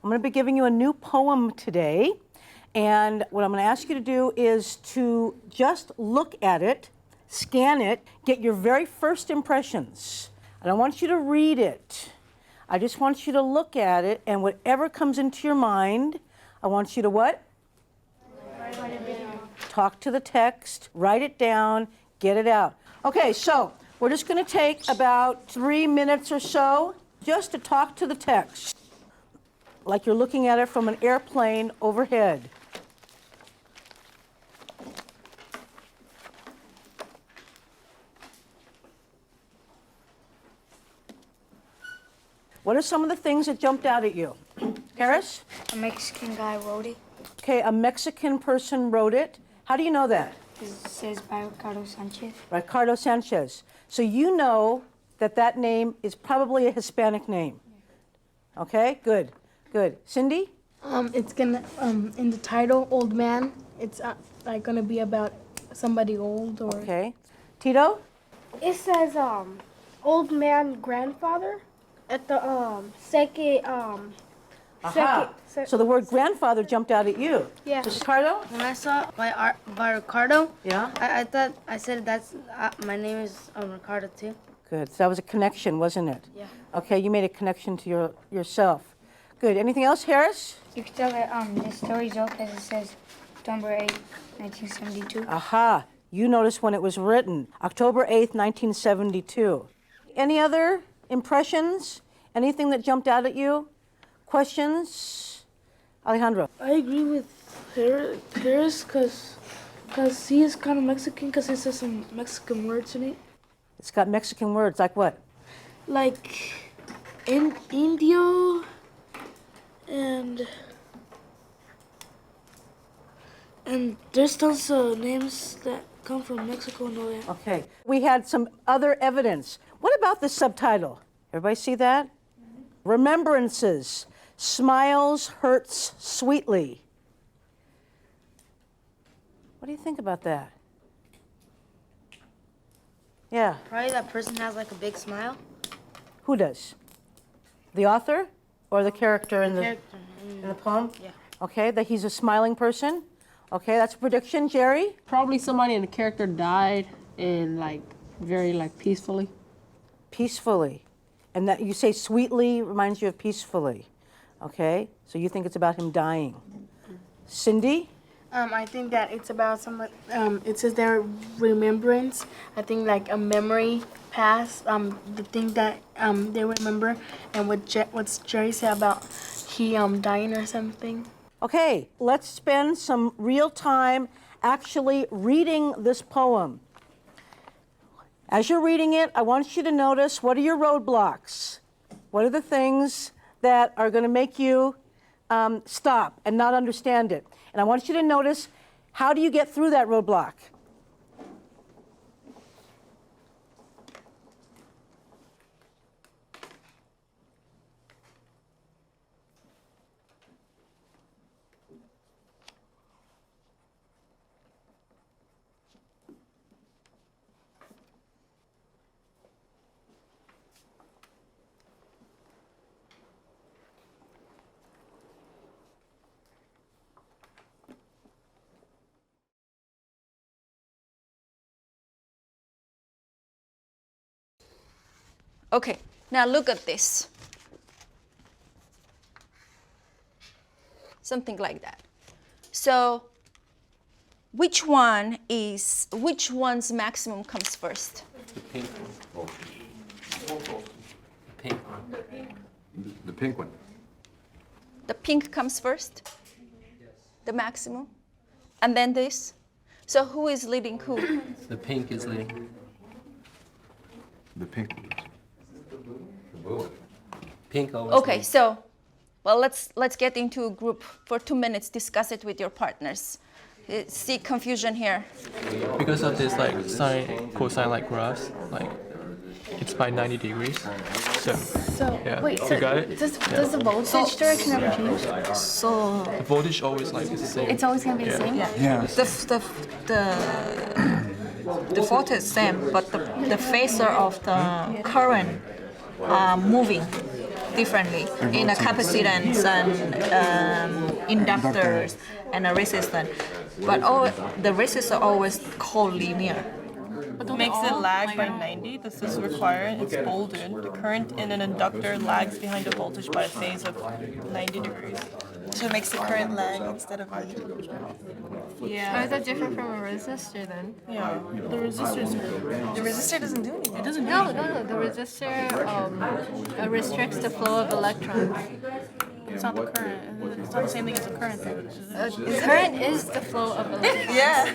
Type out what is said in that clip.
I'm going to be giving you a new poem today. And what I'm going to ask you to do is to just look at it, scan it, get your very first impressions. I don't want you to read it. I just want you to look at it, and whatever comes into your mind, I want you to what? Talk to the text, write it down, get it out. Okay, so we're just going to take about 3 minutes or so just to talk to the text, like you're looking at it from an airplane overhead. What are some of the things that jumped out at you? Harris? A Mexican guy wrote it. Okay, a Mexican person wrote it. How do you know that? It says by Ricardo Sanchez. Ricardo Sanchez. So you know that that name is probably a Hispanic name. Okay, good, good. Cindy? It's gonna in the title, Old Man. It's like gonna be about somebody old or. Okay. Tito? It says old man grandfather at the second Aha. So the word grandfather jumped out at you. Yeah. Ricardo? When I saw by Ricardo, Yeah? I thought I said that's my name is Ricardo too. Good. So that was a connection, wasn't it? Yeah. Okay, you made a connection to yourself. Good. Anything else, Harris? You can tell that the story's old because it says October 8, 1972. Aha. You noticed when it was written, October 8th, 1972. Any other impressions? Anything that jumped out at you? Questions? Alejandro? I agree with Harris because he is kind of Mexican because he says some Mexican words in it. It's got Mexican words, like what? Like Indio and there's tons of names that come from Mexico and all that. Okay. We had some other evidence. What about the subtitle? Everybody see that? Remembrances. Smiles hurts sweetly. What do you think about that? Yeah. Probably that person has like a big smile. Who does? The author or the character in the Character. in the poem? Yeah. Okay, that he's a smiling person. Okay, that's a prediction. Jerry? Probably somebody in the character died and like very like peacefully. Peacefully. And that you say sweetly reminds you of peacefully. Okay, so you think it's about him dying. Cindy? I think that it's about somebody. It says their remembrance. I think like a memory past. The thing that they remember, and what's Jerry said about he dying or something. Okay, let's spend some real time actually reading this poem. As you're reading it, I want you to notice, what are your roadblocks? What are the things that are going to make you stop and not understand it? And I want you to notice, how do you get through that roadblock? Okay, now look at this. Something like that. So which one's maximum comes first? The pink one. Pink one. The pink one. The pink comes first? The maximum? And then this? So who is leading who? The pink is leading. The pink one. Pink always Okay, leads. so, well, let's get into a group for 2 minutes, discuss it with your partners. See confusion here. Because of this like sine, cosine like graphs, like it's by 90 degrees. So yeah, Wait, you got it? Does the voltage direction ever change? So The voltage always like is the same. It's always gonna be the same. Yeah. the voltage is same, but the phasor of the current are moving. differently in a capacitance and inductors and a resistance. But all the resistors are always collinear. Makes it lag by 90. This is required. It's bolded. The current in an inductor lags behind a voltage by a phase of 90 degrees. So it makes the current lag instead of 90 degrees. Why is that different from a resistor then? Yeah, the resistor doesn't do anything. It doesn't do No. The resistor restricts the flow of electrons. It's not the current. It's not the same thing as the current. The current is the flow of electrons. Yeah.